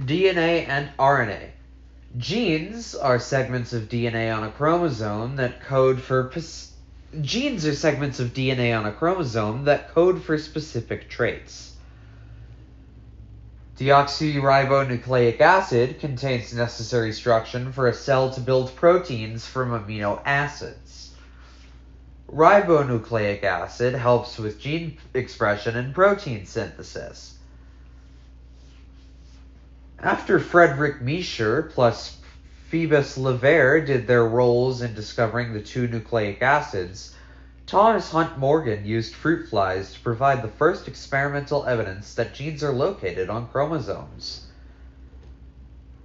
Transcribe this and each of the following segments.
DNA and RNA. Genes are segments of DNA on a chromosome that code for specific traits. Deoxyribonucleic acid contains necessary structure for a cell to build proteins from amino acids. Ribonucleic acid helps with gene expression and protein synthesis. After Frederick Miescher plus Phoebus Lever did their roles in discovering the two nucleic acids, Thomas Hunt Morgan used fruit flies to provide the first experimental evidence that genes are located on chromosomes.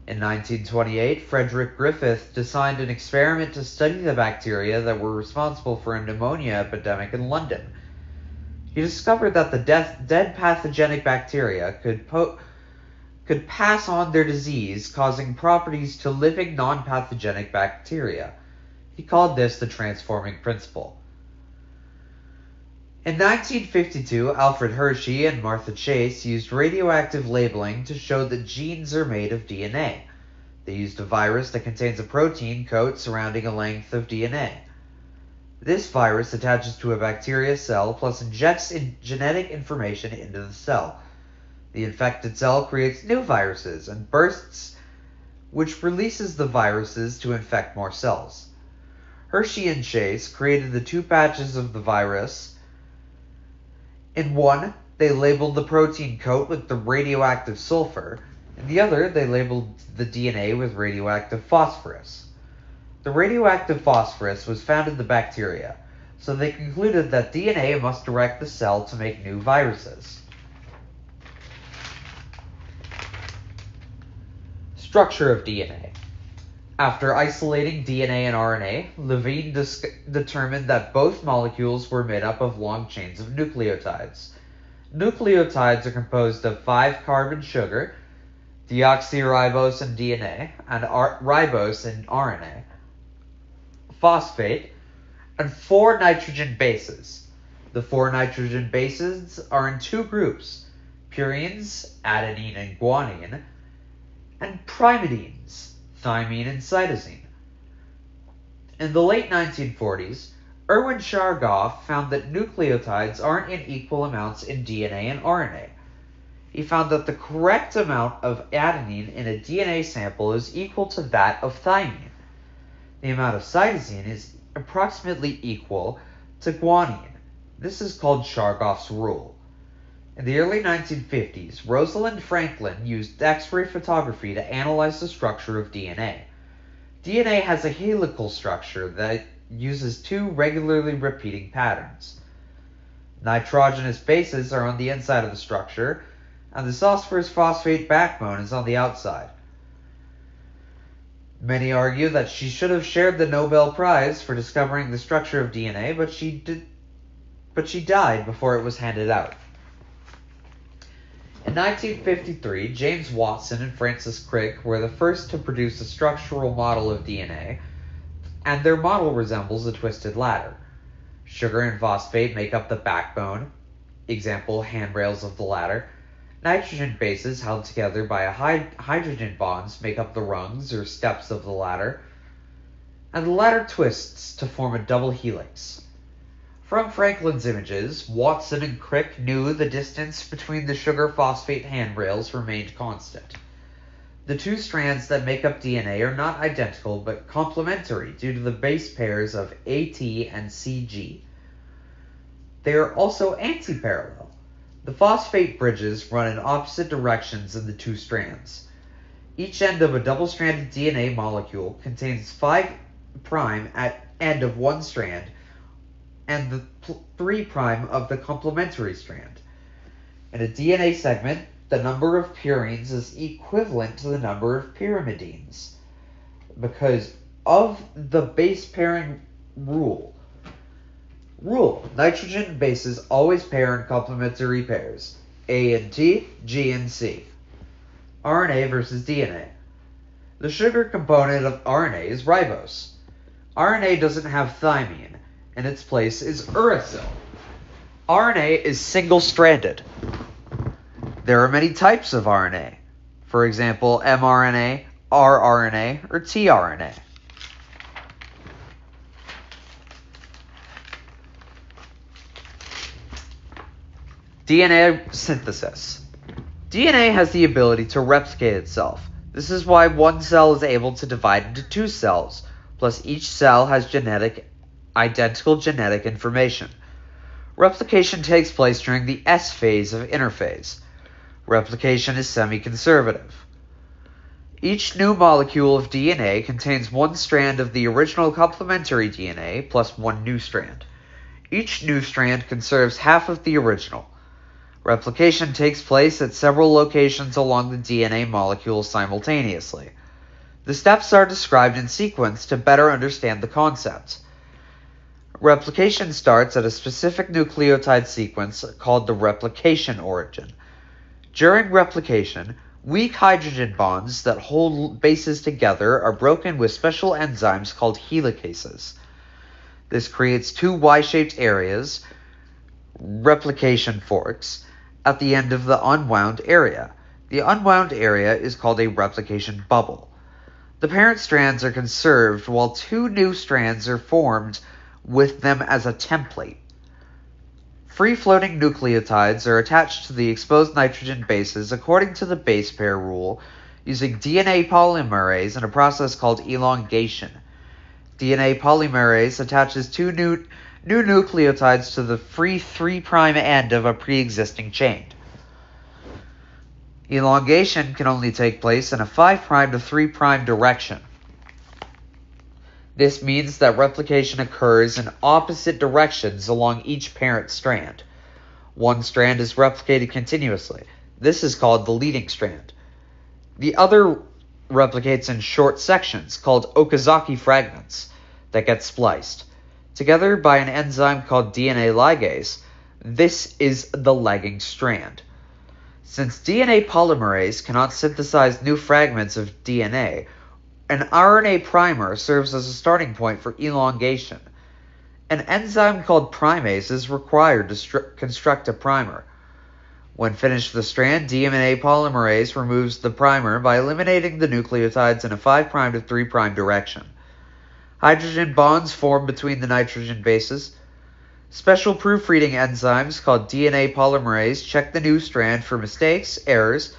In 1928, Frederick Griffith designed an experiment to study the bacteria that were responsible for a pneumonia epidemic in London. He discovered that the dead pathogenic bacteria could pass on their disease, causing properties to living non-pathogenic bacteria. He called this the transforming principle. In 1952, Alfred Hershey and Martha Chase used radioactive labeling to show that genes are made of DNA. They used a virus that contains a protein coat surrounding a length of DNA. This virus attaches to a bacteria cell plus injects genetic information into the cell. The infected cell creates new viruses and bursts, which releases the viruses to infect more cells. Hershey and Chase created the two patches of the virus. In one, they labeled the protein coat with the radioactive sulfur. In the other, they labeled the DNA with radioactive phosphorus. The radioactive phosphorus was found in the bacteria, so they concluded that DNA must direct the cell to make new viruses. Structure of DNA. After isolating DNA and RNA, Levine determined that both molecules were made up of long chains of nucleotides. Nucleotides are composed of 5-carbon sugar, deoxyribose in DNA, and ribose in RNA, phosphate, and 4 nitrogen bases. The 4 nitrogen bases are in 2 groups: purines, adenine and guanine, and pyrimidines, thymine and cytosine. In the late 1940s, Erwin Chargaff found that nucleotides aren't in equal amounts in DNA and RNA. He found that the correct amount of adenine in a DNA sample is equal to that of thymine. The amount of cytosine is approximately equal to guanine. This is called Chargaff's rule. In the early 1950s, Rosalind Franklin used X-ray photography to analyze the structure of DNA. DNA has a helical structure that uses 2 regularly repeating patterns. Nitrogenous bases are on the inside of the structure, and the phosphorus phosphate backbone is on the outside. Many argue that she should have shared the Nobel Prize for discovering the structure of DNA, but she died before it was handed out. In 1953, James Watson and Francis Crick were the first to produce a structural model of DNA, and their model resembles a twisted ladder. Sugar and phosphate make up the backbone, example, handrails of the ladder. Nitrogen bases held together by hydrogen bonds make up the rungs or steps of the ladder, and the ladder twists to form a double helix. From Franklin's images, Watson and Crick knew the distance between the sugar-phosphate handrails remained constant. The 2 strands that make up DNA are not identical but complementary due to the base pairs of AT and CG. They are also anti-parallel. The phosphate bridges run in opposite directions in the 2 strands. Each end of a double-stranded DNA molecule contains 5' at end of one strand, and the 3' of the complementary strand. In a DNA segment, the number of purines is equivalent to the number of pyrimidines because of the base pairing rule. Nitrogen bases always pair in complementary pairs, A and T, G and C. RNA versus DNA. The sugar component of RNA is ribose. RNA doesn't have thymine. In its place is uracil. RNA is single-stranded. There are many types of RNA. For example, mRNA, rRNA, or tRNA. DNA synthesis. DNA has the ability to replicate itself. This is why one cell is able to divide into two cells, plus each cell has identical genetic information. Replication takes place during the S phase of interphase. Replication is semi-conservative. Each new molecule of DNA contains one strand of the original complementary DNA plus one new strand. Each new strand conserves half of the original. Replication takes place at several locations along the DNA molecule simultaneously. The steps are described in sequence to better understand the concept. Replication starts at a specific nucleotide sequence called the replication origin. During replication, weak hydrogen bonds that hold bases together are broken with special enzymes called helicases. This creates two Y-shaped areas, replication forks, at the end of the unwound area. The unwound area is called a replication bubble. The parent strands are conserved while two new strands are formed with them as a template. Free-floating nucleotides are attached to the exposed nitrogen bases according to the base pair rule using DNA polymerase in a process called elongation. DNA polymerase attaches two new nucleotides to the free 3' end of a pre-existing chain. Elongation can only take place in a 5' to 3' direction. This means that replication occurs in opposite directions along each parent strand. One strand is replicated continuously. This is called the leading strand. The other replicates in short sections called Okazaki fragments that get spliced. Together by an enzyme called DNA ligase, this is the lagging strand. Since DNA polymerase cannot synthesize new fragments of DNA, an RNA primer serves as a starting point for elongation. An enzyme called primase is required to construct a primer. When finished with the strand, DNA polymerase removes the primer by eliminating the nucleotides in a 5' to 3' direction. Hydrogen bonds form between the nitrogen bases. Special proofreading enzymes called DNA polymerase check the new strand for mistakes, errors.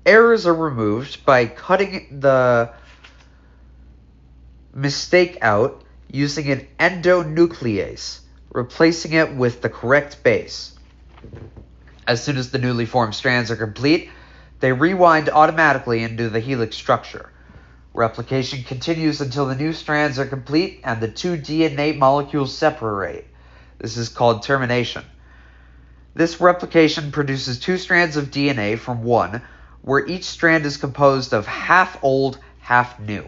Errors are removed by cutting the mistake out using an endonuclease, replacing it with the correct base. As soon as the newly formed strands are complete, they rewind automatically into the helix structure. Replication continues until the new strands are complete and the two DNA molecules separate. This is called termination. This replication produces two strands of DNA from one, where each strand is composed of half old, half new.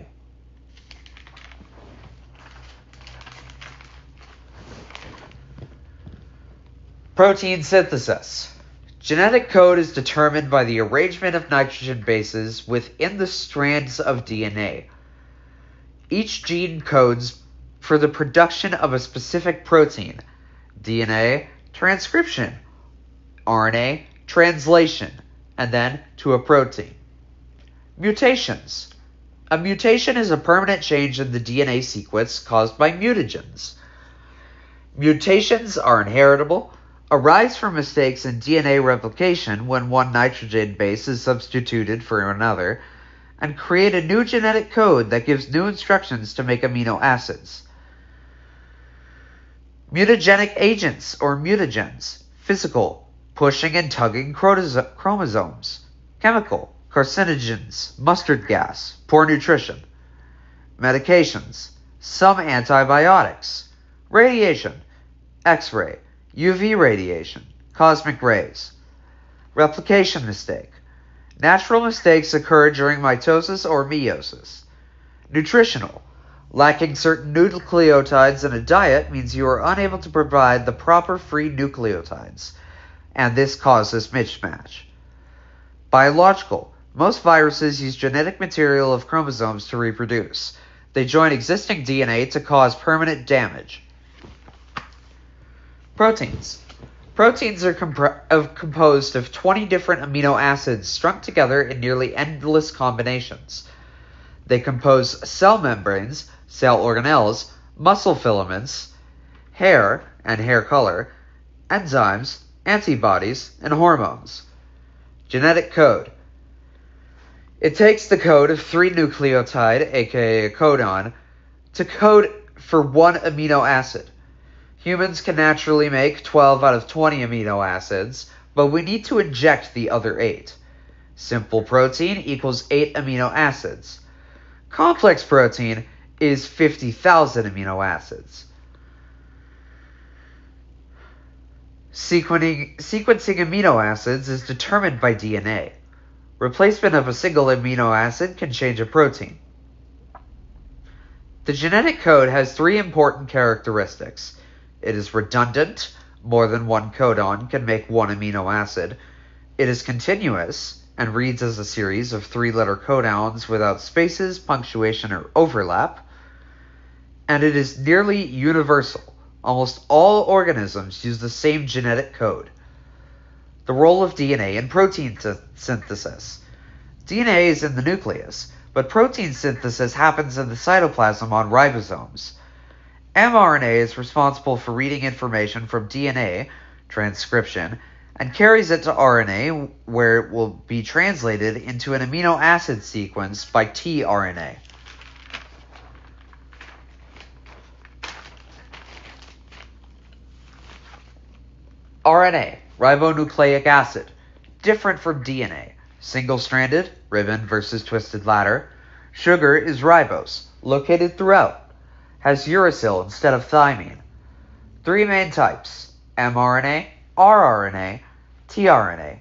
Protein synthesis. Genetic code is determined by the arrangement of nitrogen bases within the strands of DNA. Each gene codes for the production of a specific protein. DNA, transcription. RNA, translation, and then to a protein. Mutations. A mutation is a permanent change in the DNA sequence caused by mutagens. Mutations are inheritable, arise from mistakes in DNA replication when one nitrogen base is substituted for another, and create a new genetic code that gives new instructions to make amino acids. Mutagenic agents or mutagens. Physical, pushing and tugging chromosomes. Chemical, carcinogens, mustard gas, poor nutrition. Medications, some antibiotics. Radiation, X-ray, UV radiation, cosmic rays. Replication mistake. Natural mistakes occur during mitosis or meiosis. Nutritional. Lacking certain nucleotides in a diet means you are unable to provide the proper free nucleotides, and this causes mismatch. Biological. Most viruses use genetic material of chromosomes to reproduce. They join existing DNA to cause permanent damage. Proteins. Proteins are composed of 20 different amino acids strung together in nearly endless combinations. They compose cell membranes, cell organelles, muscle filaments, hair and hair color, enzymes, antibodies, and hormones. Genetic code. It takes the code of 3 nucleotide, aka a codon, to code for one amino acid. Humans can naturally make 12 out of 20 amino acids, but we need to inject the other 8. Simple protein equals 8 amino acids. Complex protein is 50,000 amino acids. Sequencing amino acids is determined by DNA. Replacement of a single amino acid can change a protein. The genetic code has 3 important characteristics. It is redundant. More than one codon can make one amino acid. It is continuous and reads as a series of 3-letter codons without spaces, punctuation, or overlap. And it is nearly universal. Almost all organisms use the same genetic code. The role of DNA in protein synthesis. DNA is in the nucleus, but protein synthesis happens in the cytoplasm on ribosomes. mRNA is responsible for reading information from DNA, transcription, and carries it to RNA, where it will be translated into an amino acid sequence by tRNA. RNA, ribonucleic acid, different from DNA. Single-stranded, ribbon versus twisted ladder. Sugar is ribose, located throughout. Has uracil instead of thymine. 3 main types: mRNA, rRNA, tRNA.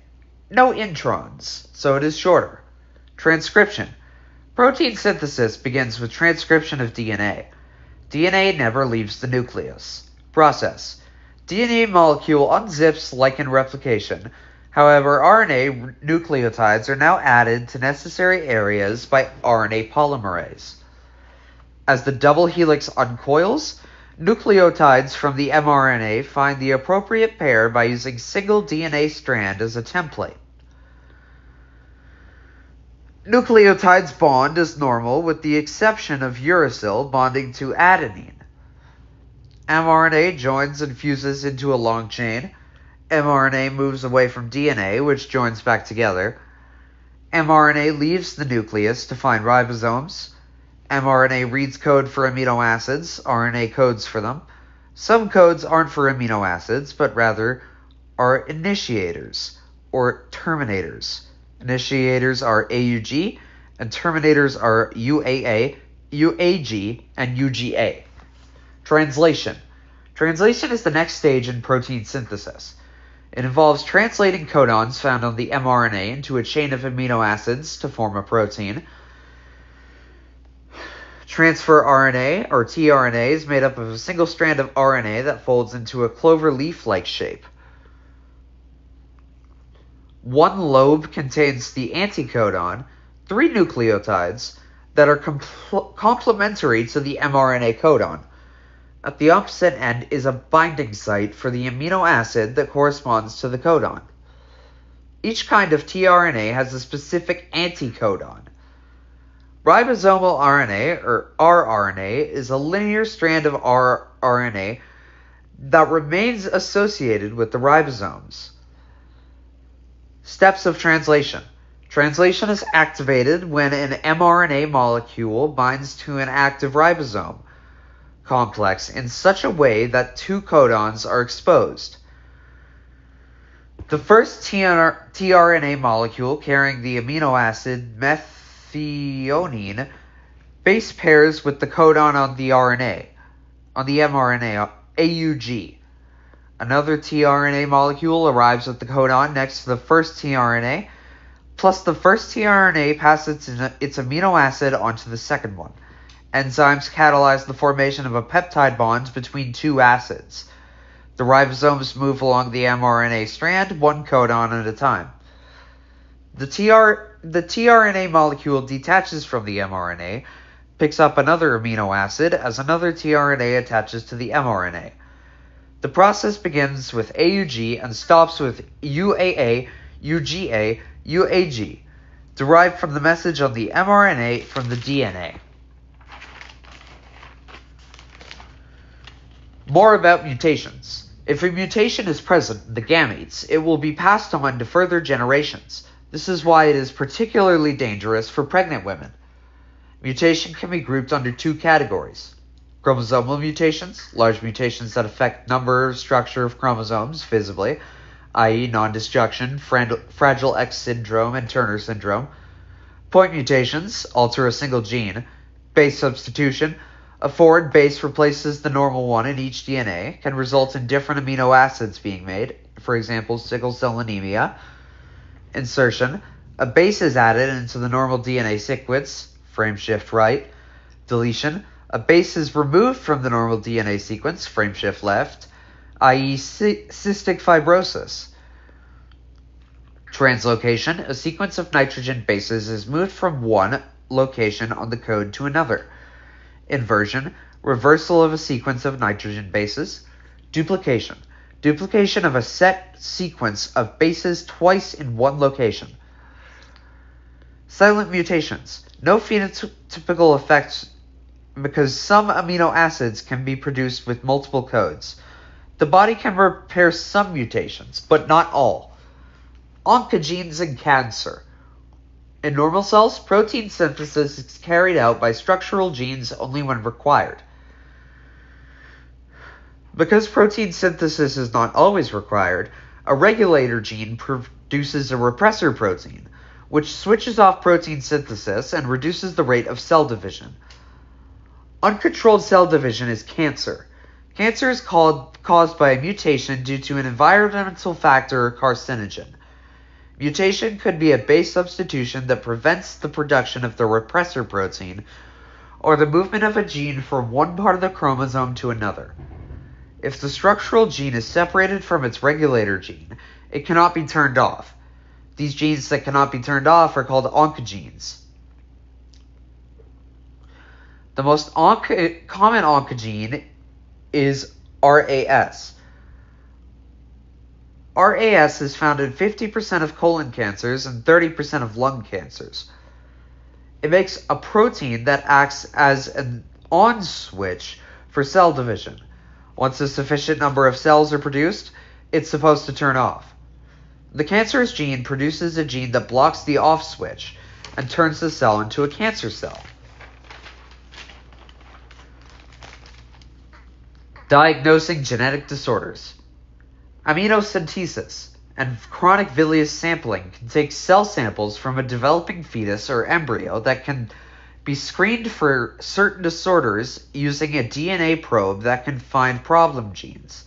No introns, so it is shorter. Transcription. Protein synthesis begins with transcription of DNA. DNA never leaves the nucleus. Process. DNA molecule unzips like in replication. However, RNA nucleotides are now added to necessary areas by RNA polymerase. As the double helix uncoils, nucleotides from the mRNA find the appropriate pair by using single DNA strand as a template. Nucleotides bond as normal with the exception of uracil bonding to adenine. mRNA joins and fuses into a long chain. mRNA moves away from DNA, which joins back together. mRNA leaves the nucleus to find ribosomes. mRNA reads code for amino acids. RNA codes for them. Some codes aren't for amino acids, but rather are initiators or terminators. Initiators are AUG, and terminators are UAA, UAG, and UGA. Translation. Translation is the next stage in protein synthesis. It involves translating codons found on the mRNA into a chain of amino acids to form a protein. Transfer RNA, or tRNA, is made up of a single strand of RNA that folds into a clover leaf-like shape. One lobe contains the anticodon, 3 nucleotides, that are complementary to the mRNA codon. At the opposite end is a binding site for the amino acid that corresponds to the codon. Each kind of tRNA has a specific anticodon. Ribosomal RNA, or rRNA, is a linear strand of rRNA that remains associated with the ribosomes. Steps of translation. Translation is activated when an mRNA molecule binds to an active ribosome complex in such a way that 2 codons are exposed. The first tRNA molecule carrying the amino acid methionine base pairs with the codon on the mRNA, AUG. Another tRNA molecule arrives at the codon next to the first tRNA, plus the first tRNA passes its amino acid onto the second one. Enzymes catalyze the formation of a peptide bond between 2 acids. The ribosomes move along the mRNA strand, 1 codon at a time. The tRNA molecule detaches from the mRNA, picks up another amino acid as another tRNA attaches to the mRNA. The process begins with AUG and stops with UAA, UGA, UAG, derived from the message on the mRNA from the DNA. More about mutations. If a mutation is present in the gametes, it will be passed on to further generations. This is why it is particularly dangerous for pregnant women. Mutation can be grouped under two categories. Chromosomal mutations, large mutations that affect number or structure of chromosomes visibly, i.e. non-destruction, Fragile X syndrome, and Turner syndrome. Point mutations alter a single gene. Base substitution, a foreign base replaces the normal one in each DNA, can result in different amino acids being made, for example, sickle cell anemia. Insertion, a base is added into the normal DNA sequence, frame shift right. Deletion, a base is removed from the normal DNA sequence, frame shift left, i.e. cystic fibrosis. Translocation, a sequence of nitrogen bases is moved from one location on the code to another. Inversion, reversal of a sequence of nitrogen bases. Duplication, duplication of a set sequence of bases twice in one location. Silent mutations, no phenotypical effects because some amino acids can be produced with multiple codes. The body can repair some mutations, but not all. Oncogenes in cancer. In normal cells, protein synthesis is carried out by structural genes only when required. Because protein synthesis is not always required, a regulator gene produces a repressor protein, which switches off protein synthesis and reduces the rate of cell division. Uncontrolled cell division is cancer. Cancer is caused by a mutation due to an environmental factor or carcinogen. Mutation could be a base substitution that prevents the production of the repressor protein, or the movement of a gene from one part of the chromosome to another. If the structural gene is separated from its regulator gene, it cannot be turned off. These genes that cannot be turned off are called oncogenes. The most common oncogene is RAS. RAS is found in 50% of colon cancers and 30% of lung cancers. It makes a protein that acts as an on switch for cell division. Once a sufficient number of cells are produced, it's supposed to turn off. The cancerous gene produces a gene that blocks the off switch and turns the cell into a cancer cell. Diagnosing genetic disorders. Amniocentesis and chronic villus sampling can take cell samples from a developing fetus or embryo that can be screened for certain disorders using a DNA probe that can find problem genes.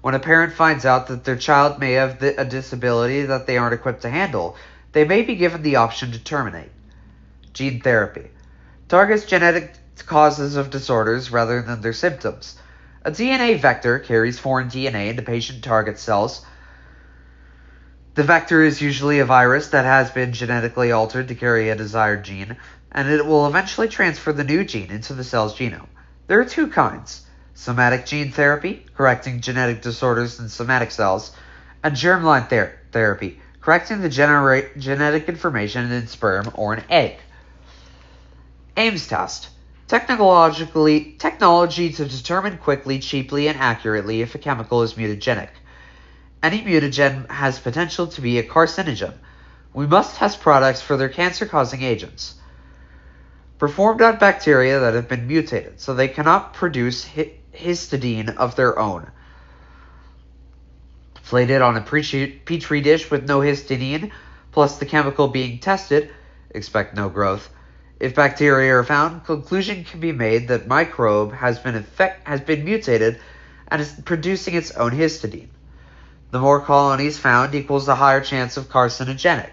When a parent finds out that their child may have a disability that they aren't equipped to handle, they may be given the option to terminate. Gene therapy targets genetic causes of disorders rather than their symptoms. A DNA vector carries foreign DNA into patient target cells. The vector is usually a virus that has been genetically altered to carry a desired gene, and it will eventually transfer the new gene into the cell's genome. There are two kinds: somatic gene therapy, correcting genetic disorders in somatic cells, and germline therapy, correcting the genetic information in sperm or an egg. Ames test. Technology to determine quickly, cheaply, and accurately if a chemical is mutagenic. Any mutagen has potential to be a carcinogen. We must test products for their cancer-causing agents. Performed on bacteria that have been mutated, so they cannot produce histidine of their own. Plated on a petri dish with no histidine, plus the chemical being tested, expect no growth. If bacteria are found, conclusion can be made that microbe has been mutated and is producing its own histidine. The more colonies found equals the higher chance of carcinogenic.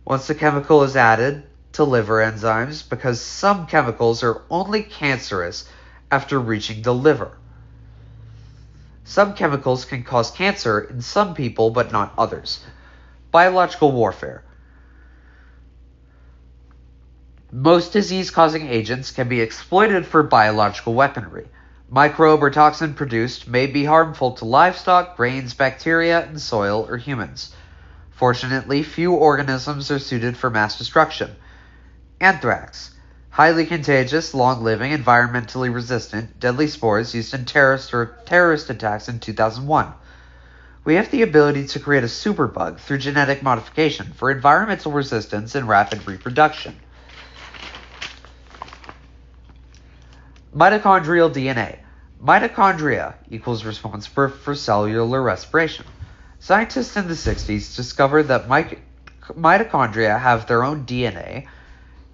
Once the chemical is added to liver enzymes, because some chemicals are only cancerous after reaching the liver. Some chemicals can cause cancer in some people, but not others. Biological warfare. Most disease-causing agents can be exploited for biological weaponry. Microbe or toxin produced may be harmful to livestock, grains, bacteria in soil, or humans. Fortunately, few organisms are suited for mass destruction. Anthrax. Highly contagious, long-living, environmentally resistant, deadly spores used in terrorist attacks in 2001. We have the ability to create a superbug through genetic modification for environmental resistance and rapid reproduction. Mitochondrial DNA. Mitochondria equals responsible for cellular respiration. Scientists in the 60s discovered that mitochondria have their own DNA,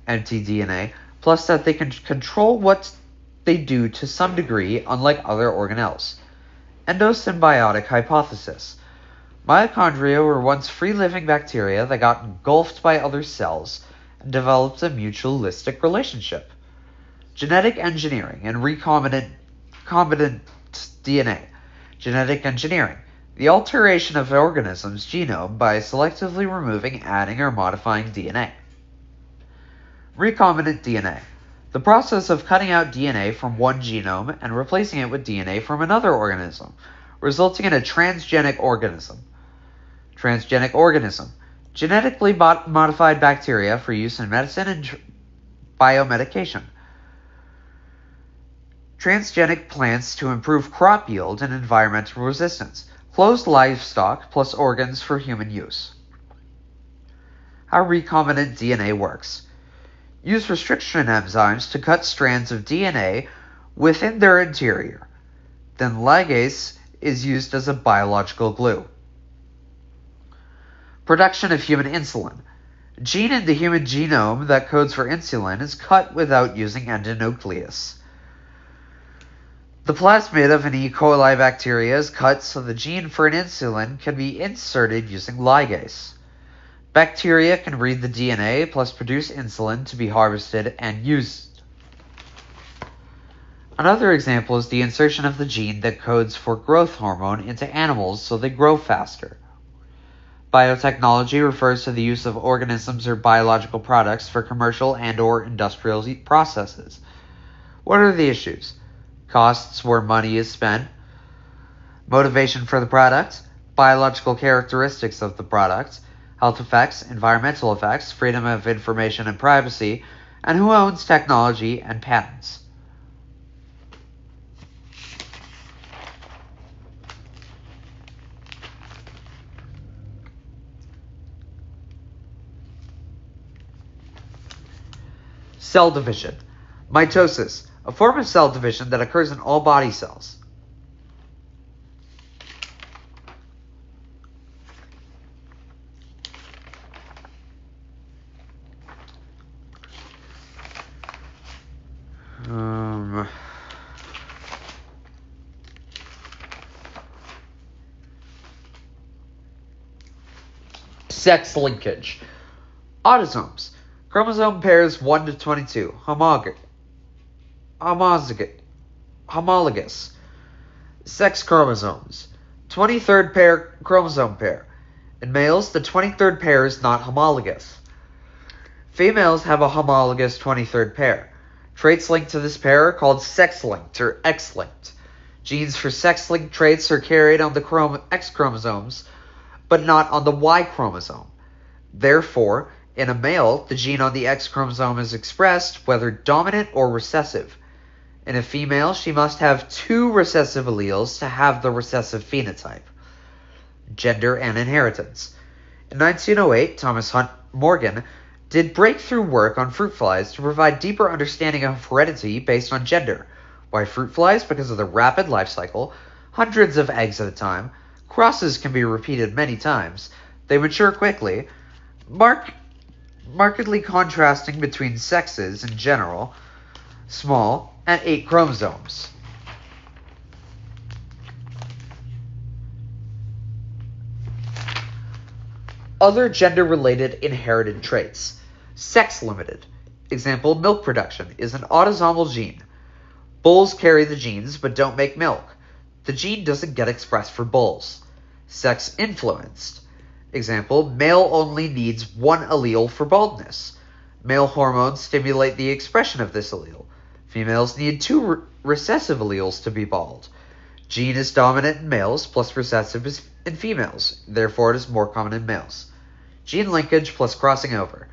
mtDNA, plus that they can control what they do to some degree, unlike other organelles. Endosymbiotic hypothesis. Mitochondria were once free-living bacteria that got engulfed by other cells and developed a mutualistic relationship. Genetic engineering and recombinant DNA. Genetic engineering. The alteration of an organism's genome by selectively removing, adding, or modifying DNA. Recombinant DNA. The process of cutting out DNA from one genome and replacing it with DNA from another organism, resulting in a transgenic organism. Transgenic organism. Genetically modified bacteria for use in medicine and biomedication. Transgenic plants to improve crop yield and environmental resistance. Closed livestock plus organs for human use. How recombinant DNA works. Use restriction enzymes to cut strands of DNA within their interior. Then ligase is used as a biological glue. Production of human insulin. A gene in the human genome that codes for insulin is cut without using endonuclease. The plasmid of an E. coli bacteria is cut so the gene for an insulin can be inserted using ligase. Bacteria can read the DNA plus produce insulin to be harvested and used. Another example is the insertion of the gene that codes for growth hormone into animals so they grow faster. Biotechnology refers to the use of organisms or biological products for commercial and/or industrial processes. What are the issues? Costs where money is spent, motivation for the product, biological characteristics of the product, health effects, environmental effects, freedom of information and privacy, and who owns technology and patents. Cell division. Mitosis, a form of cell division that occurs in all body cells. Sex linkage. Autosomes. Chromosome pairs 1 to 22. Homologous. Sex chromosomes. 23rd pair chromosome pair. In males, the 23rd pair is not homologous. Females have a homologous 23rd pair. Traits linked to this pair are called sex-linked or X-linked. Genes for sex-linked traits are carried on the X chromosomes, but not on the Y chromosome. Therefore, in a male, the gene on the X chromosome is expressed, whether dominant or recessive. In a female, she must have 2 recessive alleles to have the recessive phenotype. Gender and inheritance. In 1908, Thomas Hunt Morgan did breakthrough work on fruit flies to provide deeper understanding of heredity based on gender. Why fruit flies? Because of the rapid life cycle, hundreds of eggs at a time. Crosses can be repeated many times. They mature quickly. Markedly contrasting between sexes in general, small, and 8 chromosomes. Other gender-related inherited traits. Sex-limited. Example, milk production is an autosomal gene. Bulls carry the genes but don't make milk. The gene doesn't get expressed for bulls. Sex-influenced. Example, male only needs 1 allele for baldness. Male hormones stimulate the expression of this allele. Females need 2 recessive alleles to be bald. Gene is dominant in males plus recessive is in females, therefore it is more common in males. Gene linkage plus crossing over.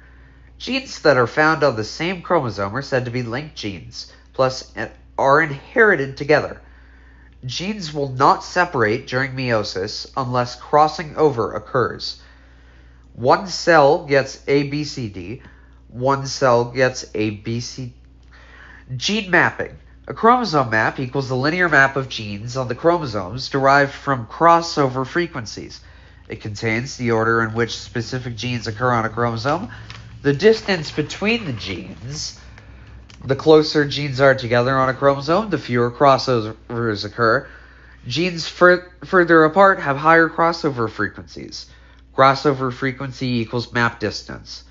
Genes that are found on the same chromosome are said to be linked genes, plus are inherited together. Genes will not separate during meiosis unless crossing over occurs. One cell gets ABCD, one cell gets ABC. Gene mapping. A chromosome map equals the linear map of genes on the chromosomes derived from crossover frequencies. It contains the order in which specific genes occur on a chromosome, the distance between the genes. The closer genes are together on a chromosome, the fewer crossovers occur. Genes further apart have higher crossover frequencies. Crossover frequency equals map distance.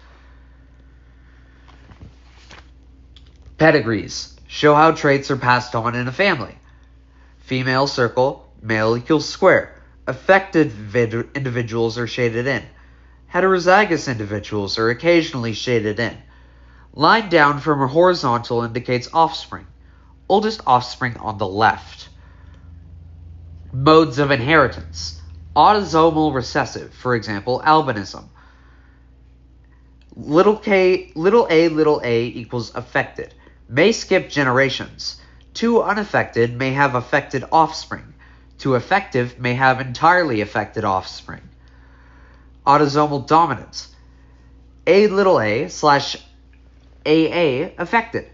Pedigrees show how traits are passed on in a family. Female circle, male equals square. Affected individuals are shaded in. Heterozygous individuals are occasionally shaded in. Line down from a horizontal indicates offspring. Oldest offspring on the left. Modes of inheritance. Autosomal recessive, for example, albinism. Little a equals affected. May skip generations. Two unaffected may have affected offspring. Two affective may have entirely affected offspring. Autosomal dominance. A/AA affected.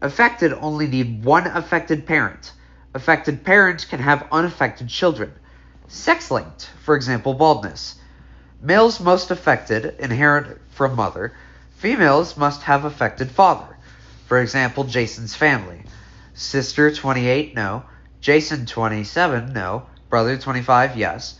Affected only need one affected parent. Affected parent can have unaffected children. Sex-linked, for example, baldness. Males most affected inherit from mother. Females must have affected father. For example, Jason's family. Sister 28, no. Jason 27, no. Brother 25, yes.